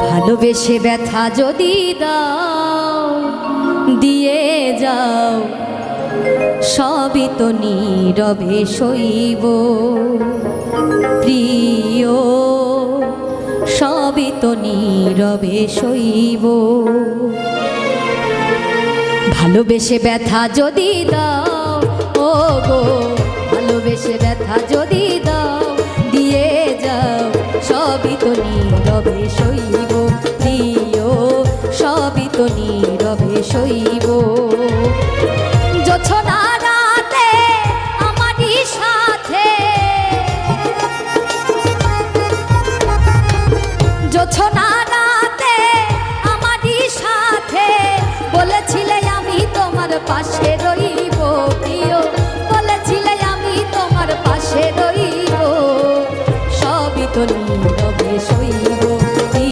ভালোবেসে ব্যথা যদি দাও দিয়ে যাও, সবই তো নীরবে সইব প্রিয়, সবই তো নীরবে সইব। ভালোবেসে ব্যথা যদি দাও, ও গো ভালোবেসে ব্যথা যদি দাও দিয়ে যাও, সবই তো নীরবে সইব প্রিয়, সবই তো নীরবে সইব। জোছনা রাতে আমারই সাথে, জোছনা রাতে